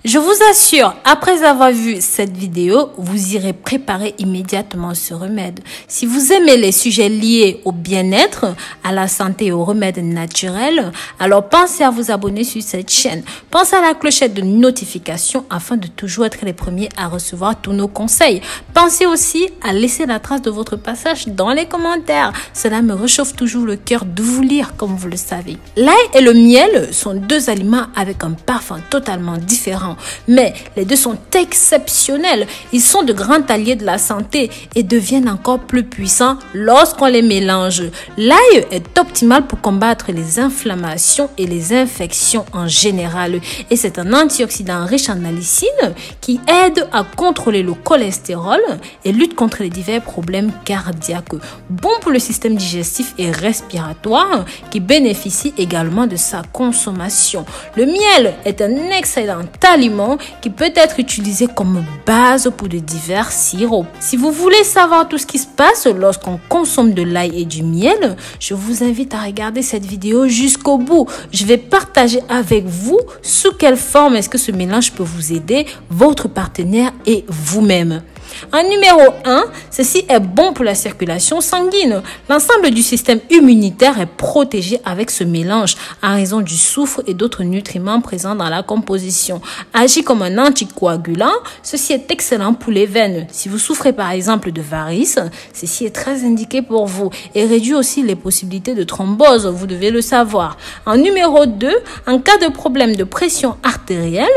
Je vous assure, après avoir vu cette vidéo, vous irez préparer immédiatement ce remède. Si vous aimez les sujets liés au bien-être, à la santé et aux remèdes naturels, alors pensez à vous abonner sur cette chaîne. Pensez à la clochette de notification afin de toujours être les premiers à recevoir tous nos conseils. Pensez aussi à laisser la trace de votre passage dans les commentaires. Cela me réchauffe toujours le cœur de vous lire, comme vous le savez. L'ail et le miel sont deux aliments avec un parfum totalement différent. Mais les deux sont exceptionnels. Ils sont de grands alliés de la santé et deviennent encore plus puissants lorsqu'on les mélange. L'ail est optimal pour combattre les inflammations et les infections en général. Et c'est un antioxydant riche en allicine qui aide à contrôler le cholestérol et lutte contre les divers problèmes cardiaques. Bon pour le système digestif et respiratoire qui bénéficie également de sa consommation. Le miel est un excellent aliment qui peut être utilisé comme base pour de divers sirops. Si vous voulez savoir tout ce qui se passe lorsqu'on consomme de l'ail et du miel, je vous invite à regarder cette vidéo jusqu'au bout. Je vais partager avec vous sous quelle forme est-ce que ce mélange peut vous aider, votre partenaire et vous-même. En numéro 1, ceci est bon pour la circulation sanguine. L'ensemble du système immunitaire est protégé avec ce mélange en raison du soufre et d'autres nutriments présents dans la composition. Agit comme un anticoagulant, ceci est excellent pour les veines. Si vous souffrez par exemple de varices, ceci est très indiqué pour vous et réduit aussi les possibilités de thrombose, vous devez le savoir. En numéro 2, en cas de problème de pression artérielle,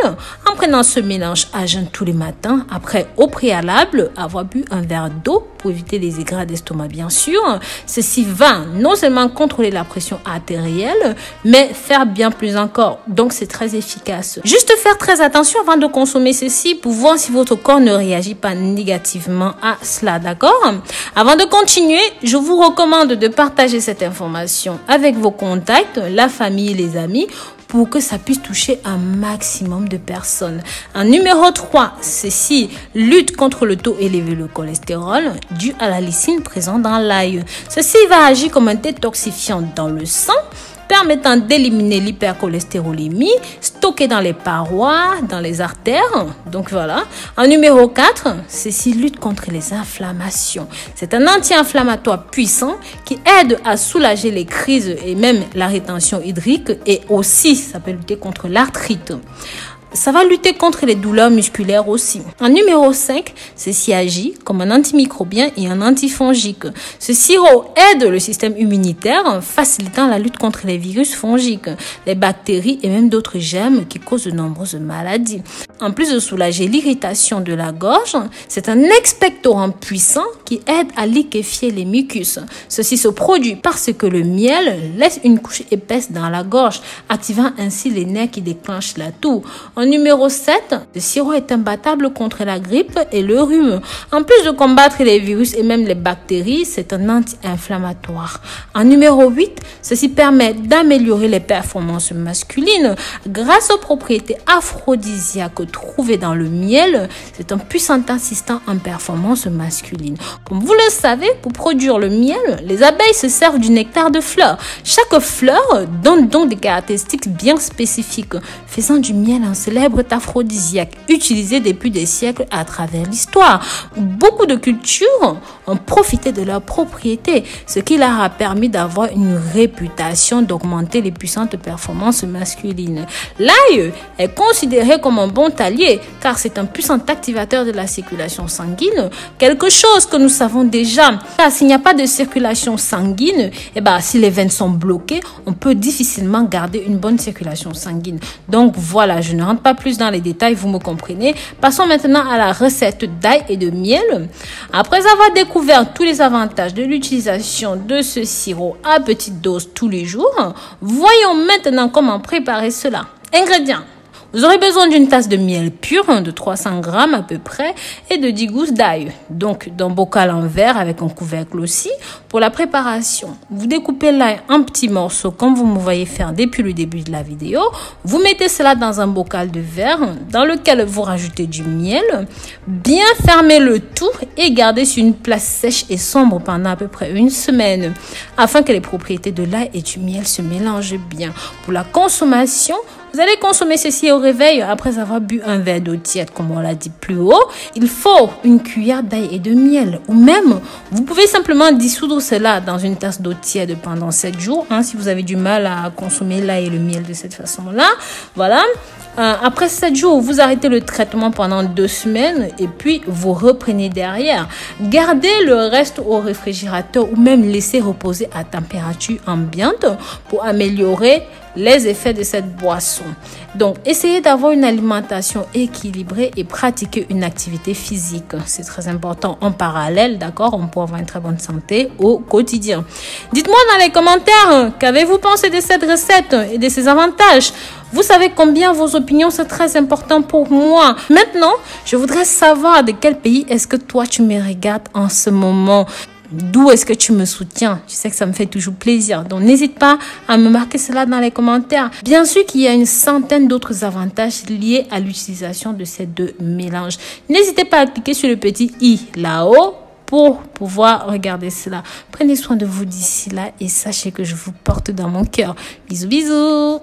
en prenant ce mélange à jeun tous les matins, après au préalable, avoir bu un verre d'eau pour éviter les aigrats d'estomac bien sûr. Ceci va non seulement contrôler la pression artérielle, mais faire bien plus encore. Donc c'est très efficace. Juste faire très attention avant de consommer ceci pour voir si votre corps ne réagit pas négativement à cela, d'accord? Avant de continuer, je vous recommande de partager cette information avec vos contacts, la famille et les amis, pour que ça puisse toucher un maximum de personnes. En numéro 3, ceci lutte contre le taux élevé de cholestérol dû à la lysine présente dans l'ail. Ceci va agir comme un détoxifiant dans le sang, permettant d'éliminer l'hypercholestérolémie stockée dans les parois, dans les artères. Donc voilà. En numéro 4, ceci lutte contre les inflammations. C'est un anti-inflammatoire puissant qui aide à soulager les crises et même la rétention hydrique et aussi ça peut lutter contre l'arthrite. Ça va lutter contre les douleurs musculaires aussi. En numéro 5, ceci agit comme un antimicrobien et un antifongique. Ce sirop aide le système immunitaire en facilitant la lutte contre les virus fongiques, les bactéries et même d'autres germes qui causent de nombreuses maladies. En plus de soulager l'irritation de la gorge, c'est un expectorant puissant qui aide à liquéfier les mucus. Ceci se produit parce que le miel laisse une couche épaisse dans la gorge, activant ainsi les nerfs qui déclenchent la toux. En numéro 7, le sirop est imbattable contre la grippe et le rhume. En plus de combattre les virus et même les bactéries, c'est un anti-inflammatoire. En numéro 8, ceci permet d'améliorer les performances masculines grâce aux propriétés aphrodisiaques trouvées dans le miel. C'est un puissant assistant en performance masculine. Comme vous le savez, pour produire le miel, les abeilles se servent du nectar de fleurs. Chaque fleur donne donc des caractéristiques bien spécifiques, faisant du miel un célèbre aphrodisiaque utilisé depuis des siècles à travers l'histoire. Beaucoup de cultures ont profité de leurs propriétés, ce qui leur a permis d'avoir une réputation d'augmenter les puissantes performances masculines. L'ail est considéré comme un bon allié car c'est un puissant activateur de la circulation sanguine, quelque chose que nous savons déjà. Car s'il n'y a pas de circulation sanguine, si les veines sont bloquées, on peut difficilement garder une bonne circulation sanguine. Donc voilà, je ne rentre pas plus dans les détails, vous me comprenez. Passons maintenant à la recette d'ail et de miel. Après avoir découvert tous les avantages de l'utilisation de ce sirop à petite dose tous les jours, voyons maintenant comment préparer cela. Ingrédients. Vous aurez besoin d'une tasse de miel pur de 300 grammes à peu près et de 10 gousses d'ail. Donc d'un bocal en verre avec un couvercle aussi. Pour la préparation, vous découpez l'ail en petits morceaux comme vous me voyez faire depuis le début de la vidéo. Vous mettez cela dans un bocal de verre dans lequel vous rajoutez du miel. Bien fermez le tout et gardez sur une place sèche et sombre pendant à peu près une semaine afin que les propriétés de l'ail et du miel se mélangent bien. Pour la consommation, Vous allez consommer ceci au réveil après avoir bu un verre d'eau tiède, comme on l'a dit plus haut. Il faut une cuillère d'ail et de miel. Ou même, vous pouvez simplement dissoudre cela dans une tasse d'eau tiède pendant 7 jours. Si vous avez du mal à consommer l'ail et le miel de cette façon-là. Voilà. Après 7 jours, vous arrêtez le traitement pendant 2 semaines et puis vous reprenez derrière. Gardez le reste au réfrigérateur ou même laissez reposer à température ambiante pour améliorer les effets de cette boisson. Donc, essayez d'avoir une alimentation équilibrée et pratiquer une activité physique. C'est très important en parallèle, d'accord, pour avoir une très bonne santé au quotidien. Dites-moi dans les commentaires, qu'avez-vous pensé de cette recette et de ses avantages? Vous savez combien vos opinions sont très importantes pour moi. Maintenant, je voudrais savoir de quel pays est-ce que toi tu me regardes en ce moment. D'où est-ce que tu me soutiens? Tu sais que ça me fait toujours plaisir. Donc, n'hésite pas à me marquer cela dans les commentaires. Bien sûr qu'il y a une centaine d'autres avantages liés à l'utilisation de ces deux mélanges. N'hésitez pas à cliquer sur le petit i là-haut pour pouvoir regarder cela. Prenez soin de vous d'ici là et sachez que je vous porte dans mon cœur. Bisous, bisous.